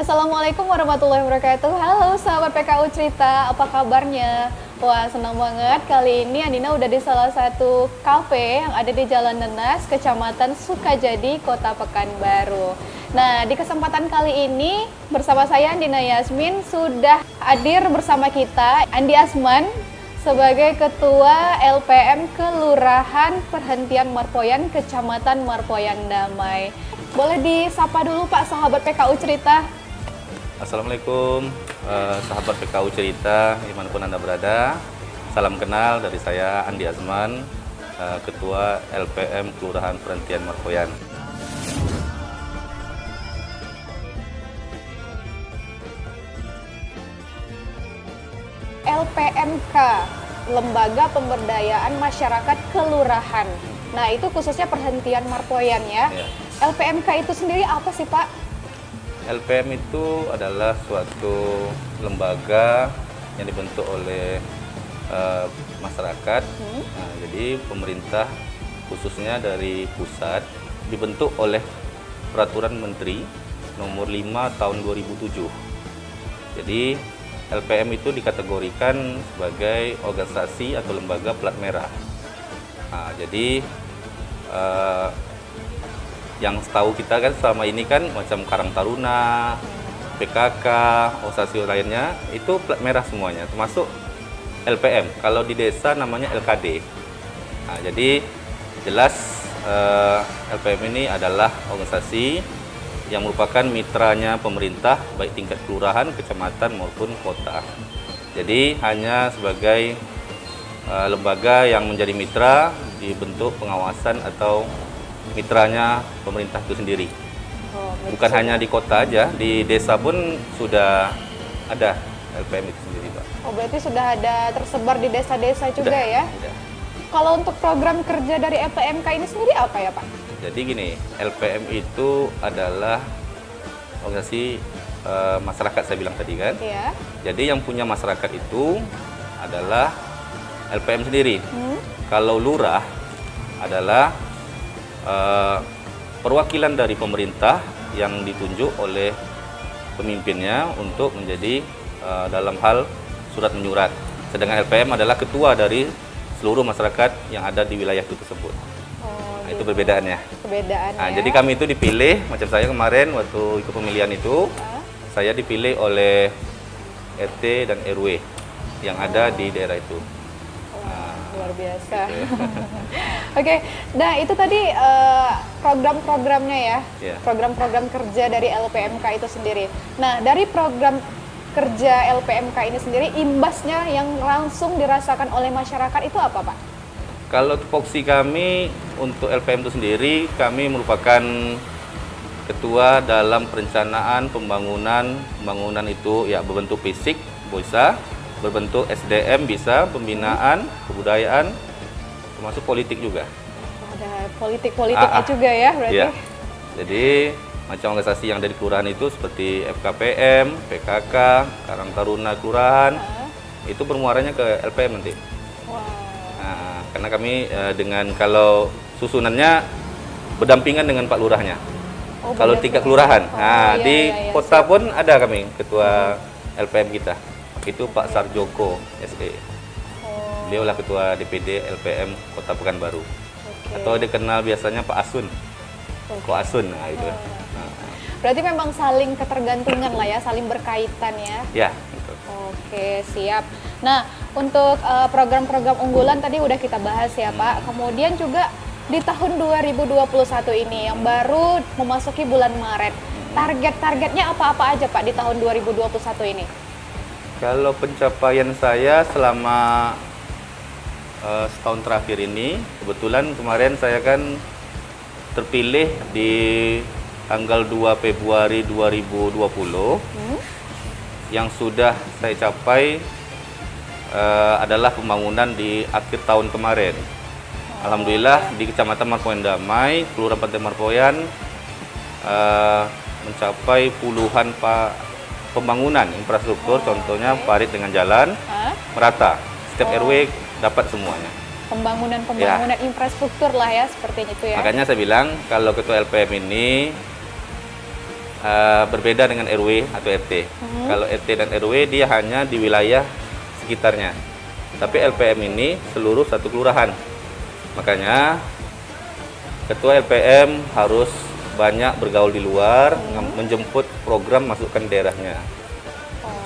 Assalamualaikum warahmatullahi wabarakatuh. Halo sahabat PKU Cerita, apa kabarnya? Wah, senang banget kali ini Andina udah di salah satu kafe yang ada di Jalan Nenas, Kecamatan Sukajadi, Kota Pekanbaru. Nah, di kesempatan kali ini bersama saya Andina Yasmin sudah hadir bersama kita Andi Asman sebagai Ketua LPM Kelurahan Perhentian Marpoyan, Kecamatan Marpoyan Damai. Boleh disapa dulu Pak, sahabat PKU Cerita. Assalamualaikum sahabat PKU Cerita dimanapun Anda berada. Salam kenal dari saya Andi Asman, Ketua LPM Kelurahan Perhentian Marpoyan. LPMK, Lembaga Pemberdayaan Masyarakat Kelurahan. Nah, itu khususnya Perhentian Marpoyan ya. LPMK itu sendiri apa sih Pak? LPM itu adalah suatu lembaga yang dibentuk oleh masyarakat. Nah, jadi pemerintah khususnya dari pusat dibentuk oleh Peraturan Menteri Nomor 5 Tahun 2007. Jadi LPM itu dikategorikan sebagai organisasi atau lembaga plat merah. Nah, jadi yang setahu kita kan selama ini kan macam Karang Taruna, PKK, organisasi lainnya itu plat merah semuanya, termasuk LPM. Kalau di desa namanya LKD. Nah, jadi jelas LPM ini adalah organisasi yang merupakan mitranya pemerintah baik tingkat kelurahan, kecamatan maupun kota. Jadi hanya sebagai lembaga yang menjadi mitra dibentuk pengawasan atau mitranya pemerintah itu sendiri. Bukan hanya di kota aja, di desa pun sudah ada LPM itu sendiri, Pak. Oh, berarti sudah ada tersebar di desa-desa juga ya? Sudah. Kalau untuk program kerja dari LPMK ini sendiri apa ya, Pak? Jadi gini, LPM itu adalah organisasi masyarakat saya bilang tadi kan. Iya. Jadi yang punya masyarakat itu adalah LPM sendiri. Kalau lurah adalah perwakilan dari pemerintah yang ditunjuk oleh pemimpinnya untuk menjadi dalam hal surat menyurat. Sedangkan LPM adalah ketua dari seluruh masyarakat yang ada di wilayah itu tersebut. Nah, itu perbedaannya. Nah, jadi kami itu dipilih, macam saya kemarin waktu ikut pemilihan itu, saya dipilih oleh RT dan RW yang ada di daerah itu. Luar biasa. Oke, nah itu tadi program-programnya ya, program-program kerja dari LPMK itu sendiri. Nah, dari program kerja LPMK ini sendiri, imbasnya yang langsung dirasakan oleh masyarakat itu apa, Pak? Kalau tupoksi kami untuk LPM itu sendiri, kami merupakan ketua dalam perencanaan pembangunan itu ya berbentuk fisik, bisa berbentuk SDM, bisa pembinaan, kebudayaan, termasuk politik juga. Ada politik-politiknya juga ya berarti? Iya. Jadi macam organisasi yang dari kelurahan itu seperti FKPM, PKK, Karang Taruna Kelurahan, itu bermuaranya ke LPM nanti. Wow. Nah, karena kami dengan kalau susunannya berdampingan dengan Pak Lurahnya. Kalau tingkat kelurahan. Nah, di kota pun ada kami ketua LPM kita. Itu Pak Sarjoko SE. Beliau lah ketua DPD LPM Kota Pekanbaru. Atau dikenal biasanya Pak Asun. Ko Asun, nah itu. Berarti memang saling ketergantungan lah ya, saling berkaitan ya. Ya, betul. Oke, siap. Nah, untuk program-program unggulan tadi udah kita bahas ya, Pak. Kemudian juga di tahun 2021 ini yang baru memasuki bulan Maret. Target-targetnya apa-apa aja, Pak, di tahun 2021 ini? Kalau pencapaian saya selama setahun terakhir ini, kebetulan kemarin saya kan terpilih di tanggal 2 Februari 2020. Yang sudah saya capai adalah pembangunan di akhir tahun kemarin. Alhamdulillah di Kecamatan Marpoyan Damai, Kelurahan Perhentian Marpoyan mencapai puluhan pembangunan infrastruktur, contohnya parit dengan jalan merata, setiap RW dapat semuanya. Pembangunan infrastruktur lah ya, seperti itu ya. Makanya saya bilang kalau ketua LPM ini berbeda dengan RW atau RT. Kalau RT dan RW dia hanya di wilayah sekitarnya. Tapi LPM ini seluruh satu kelurahan. Makanya ketua LPM harus banyak bergaul di luar, menjemput program masukkan daerahnya.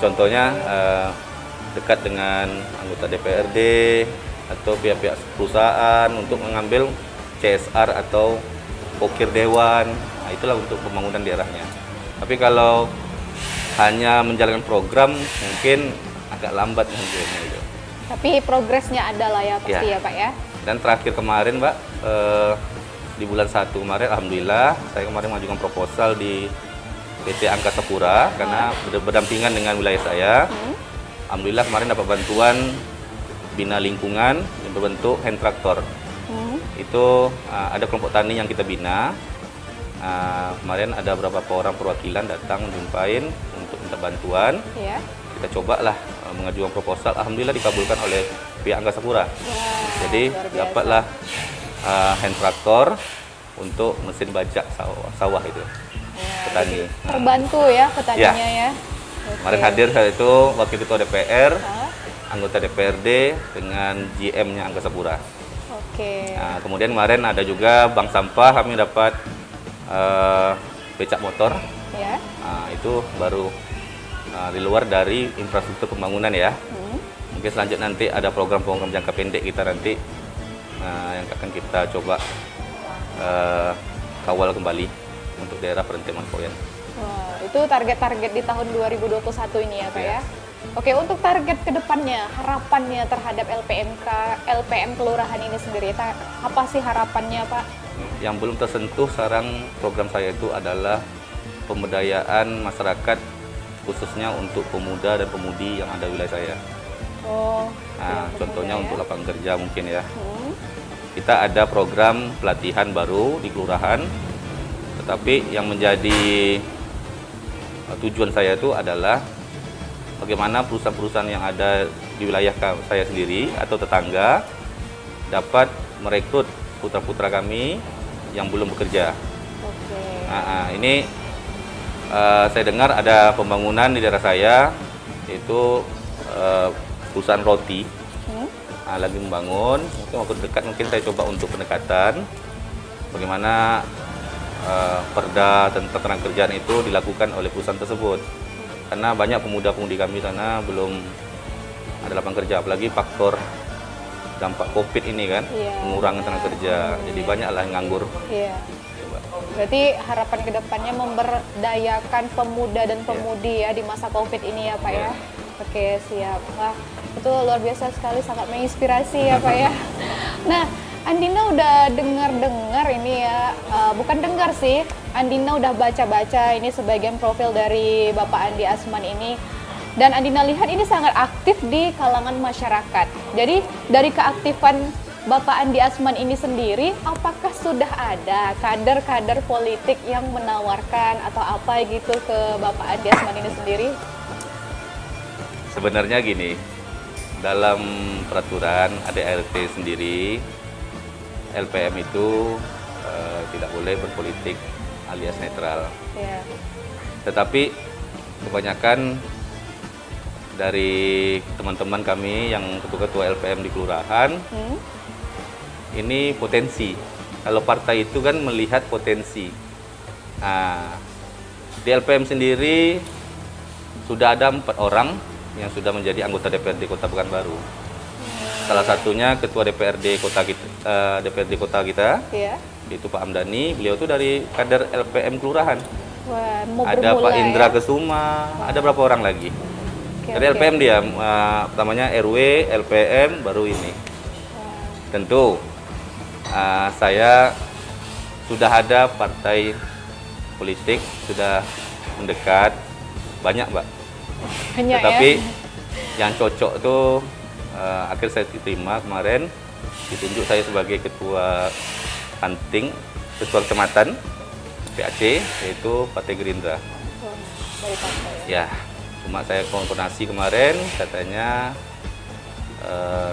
Contohnya dekat dengan anggota DPRD atau pihak-pihak perusahaan untuk mengambil CSR atau pokir dewan. Nah, itulah untuk pembangunan daerahnya. Tapi kalau hanya menjalankan program mungkin agak lambat hasilnya itu. Tapi progresnya ada lah ya pasti ya Pak ya. Dan terakhir kemarin Mbak, di bulan 1 kemarin Alhamdulillah saya kemarin mengajukan proposal di PT Angkasa Pura karena berdampingan dengan wilayah saya. Alhamdulillah kemarin dapat bantuan bina lingkungan yang berbentuk hand traktor. Itu ada kelompok tani yang kita bina. Kemarin ada beberapa orang perwakilan datang jumpain untuk minta bantuan. Kita cobalah mengajukan proposal. Alhamdulillah dikabulkan oleh pihak Angkasa Pura. Jadi dapatlah hand traktor untuk mesin bajak sawah itu. Petani. Terbantu ya petaninya ya. Kemarin hadir saat itu Wakil Ketua DPR, anggota DPRD dengan GM-nya Angkasa Pura. Nah, kemudian kemarin ada juga bank sampah, kami dapat becak motor. Nah, itu baru di luar dari infrastruktur pembangunan ya. Mungkin selanjutnya nanti ada program-program jangka pendek kita nanti yang akan kita coba kawal kembali untuk daerah perentiman Poyen. Itu target-target di tahun 2021 ini ya Pak ya. Oke, untuk target kedepannya, harapannya terhadap LPM kelurahan ini sendiri, apa sih harapannya Pak? Yang belum tersentuh sekarang program saya itu adalah pemberdayaan masyarakat khususnya untuk pemuda dan pemudi yang ada di wilayah saya. Nah, contohnya untuk lapangan kerja mungkin ya. Kita ada program pelatihan baru di kelurahan, tetapi yang menjadi tujuan saya itu adalah bagaimana perusahaan-perusahaan yang ada di wilayah saya sendiri atau tetangga dapat merekrut putra-putra kami yang belum bekerja. Nah, ini saya dengar ada pembangunan di daerah saya, yaitu perusahaan roti lagi membangun. Mungkin waktu dekat mungkin saya coba untuk pendekatan bagaimana perda tentang ketenaga kerjaan itu dilakukan oleh perusahaan tersebut. Karena banyak pemuda-pemudi kami sana belum ada lapangan kerja, apalagi faktor dampak COVID ini kan, pengurangan tenaga kerja. Jadi banyaklah yang nganggur. Berarti harapan kedepannya memberdayakan pemuda dan pemudi ya di masa COVID ini ya Pak ya. Oke, siap. Wah, itu luar biasa sekali, sangat menginspirasi ya Pak ya. Nah, Andina udah dengar ini ya, bukan dengar sih, Andina udah baca-baca ini sebagian profil dari Bapak Andi Asman ini. Dan Andina lihat ini sangat aktif di kalangan masyarakat. Jadi dari keaktifan Bapak Andi Asman ini sendiri, apakah sudah ada kader-kader politik yang menawarkan atau apa gitu ke Bapak Andi Asman ini sendiri? Sebenarnya gini, dalam peraturan ADART sendiri, LPM itu tidak boleh berpolitik alias netral. Tetapi kebanyakan dari teman-teman kami yang ketua-ketua LPM di kelurahan, ini potensi. Kalau partai itu kan melihat potensi. Nah, di LPM sendiri sudah ada 4 orang yang sudah menjadi anggota DPRD Kota Pekanbaru. Salah satunya ketua DPRD Kota kita, yaitu Pak Amdani. Beliau itu dari kader LPM kelurahan. Ada Pak Indra Kesuma, ada berapa orang lagi? Dari LPM dia, pertamanya RW, LPM, baru ini. Tentu saya sudah ada partai politik, sudah mendekat, banyak Mbak. Tetapi yang cocok tuh akhir saya diterima kemarin, ditunjuk saya sebagai ketua hunting, ketua kecamatan PAC, yaitu Partai Gerindra. Ya, cuma saya konfirmasi kemarin, katanya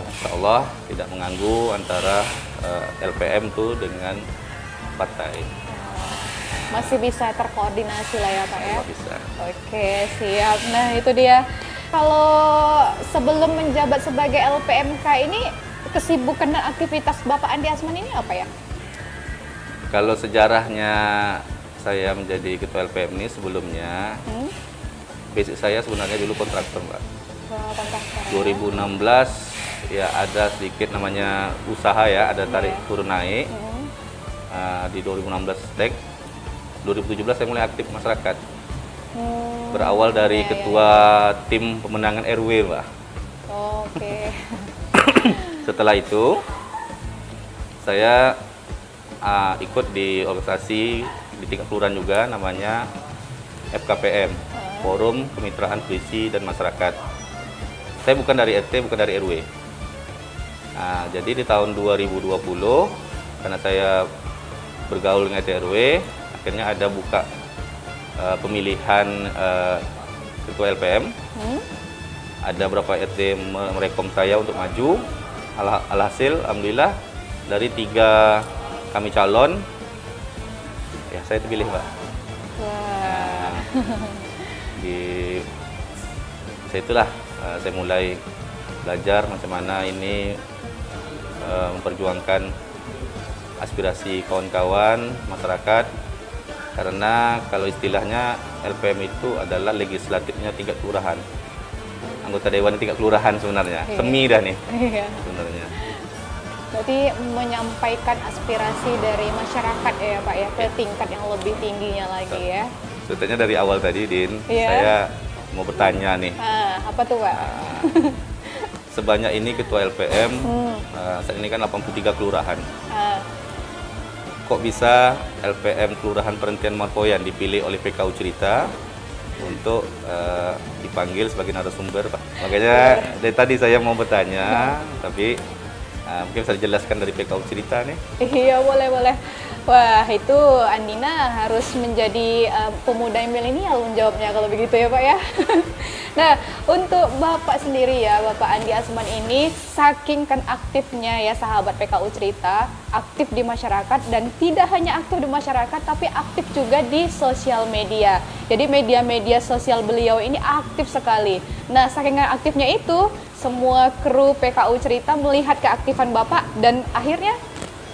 insya Allah tidak mengganggu antara LPM tuh dengan partai. Masih bisa terkoordinasi lah ya Pak ya? Bisa. Oke, siap. Nah itu dia. Kalau sebelum menjabat sebagai LPMK ini, kesibukan dan aktivitas Bapak Andi Asman ini apa ya? Kalau sejarahnya saya menjadi ketua LPM ini sebelumnya, basic saya sebenarnya dulu kontraktor, Mbak. Wah, kontraktor. 2016 ya ada sedikit namanya usaha ya, ada tarik turun naik. Di 2016 stek, 2017 saya mulai aktif masyarakat. Berawal dari ketua tim pemenangan RW, Mbak. Oke. Setelah itu saya ikut di organisasi di tingkat kelurahan juga, namanya FKPM, Forum Kemitraan Polisi dan Masyarakat. Saya bukan dari RT, bukan dari RW. Jadi di tahun 2020 karena saya bergaul dengan RT RW, akhirnya ada buka pemilihan ketua LPM. Ada beberapa RT merekom saya untuk maju. Alhasil, alhamdulillah dari 3 kami calon, ya saya terpilih, Mbak. Wah. Itulah saya mulai belajar macam mana ini memperjuangkan aspirasi kawan-kawan masyarakat, karena kalau istilahnya LPM itu adalah legislatifnya tingkat kelurahan, anggota dewan tingkat kelurahan sebenarnya, semi dah nih sebenarnya. Berarti menyampaikan aspirasi dari masyarakat ya Pak ya, ke tingkat yang lebih tingginya lagi ya. Sebetulnya dari awal tadi, Din, saya mau bertanya nih. Apa tuh Pak? Sebanyak ini ketua LPM, saat ini kan 83 kelurahan. Kok bisa LPM Kelurahan Perhentian Marpoyan dipilih oleh PKU Cerita untuk dipanggil sebagai narasumber, Pak? Makanya dari tadi saya mau bertanya, tapi mungkin bisa dijelaskan dari PKU Cerita nih. Iya, boleh. Wah, itu Andina harus menjadi pemuda milenial menjawabnya kalau begitu ya Pak ya. Nah, untuk Bapak sendiri ya, Bapak Andi Asman ini saking kan aktifnya ya sahabat PKU Cerita, aktif di masyarakat, dan tidak hanya aktif di masyarakat tapi aktif juga di sosial media. Jadi media-media sosial beliau ini aktif sekali. Nah, saking aktifnya itu, semua kru PKU Cerita melihat keaktifan Bapak, dan akhirnya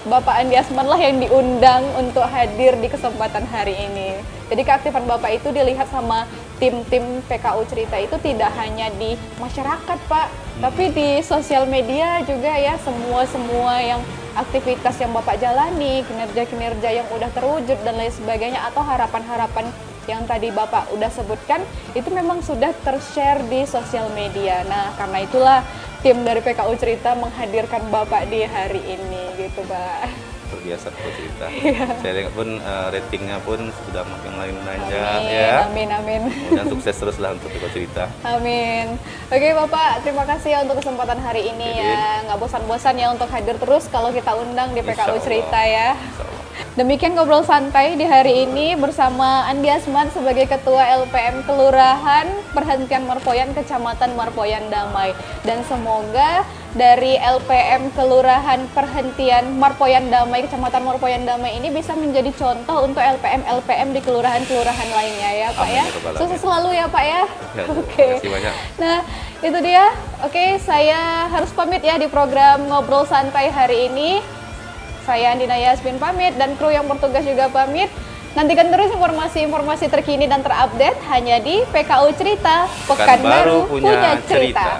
Bapak Andi Asman lah yang diundang untuk hadir di kesempatan hari ini. Jadi keaktifan Bapak itu dilihat sama tim-tim PKU Cerita itu tidak hanya di masyarakat, Pak, tapi di sosial media juga ya, semua yang aktivitas yang Bapak jalani, kinerja-kinerja yang udah terwujud dan lain sebagainya, atau harapan-harapan yang tadi Bapak udah sebutkan, itu memang sudah tershare di sosial media. Nah, karena itulah tim dari PKU Cerita menghadirkan Bapak di hari ini gitu, Pak. Terbiasa PKU Cerita. Saya lihat pun ratingnya pun sudah makin lanjut ya. Amin. Dan sukses teruslah untuk PKU Cerita. Amin. Oke Bapak, terima kasih ya untuk kesempatan hari ini ya. Nggak bosan-bosan ya untuk hadir terus kalau kita undang di PKU Cerita ya. Demikian ngobrol santai di hari ini bersama Andi Asman sebagai Ketua LPM Kelurahan Perhentian Marpoyan, Kecamatan Marpoyan Damai. Dan semoga dari LPM Kelurahan Perhentian Marpoyan Damai, Kecamatan Marpoyan Damai ini bisa menjadi contoh untuk LPM di kelurahan-kelurahan lainnya ya Pak ya. Sukses selalu ya Pak ya. Oke. Terima kasih banyak. Nah, itu dia. Oke, saya harus pamit ya di program Ngobrol Santai hari ini. Saya Andina Yasmin pamit dan kru yang bertugas juga pamit. Nantikan terus informasi-informasi terkini dan terupdate hanya di PKU Cerita, Pekanbaru punya cerita.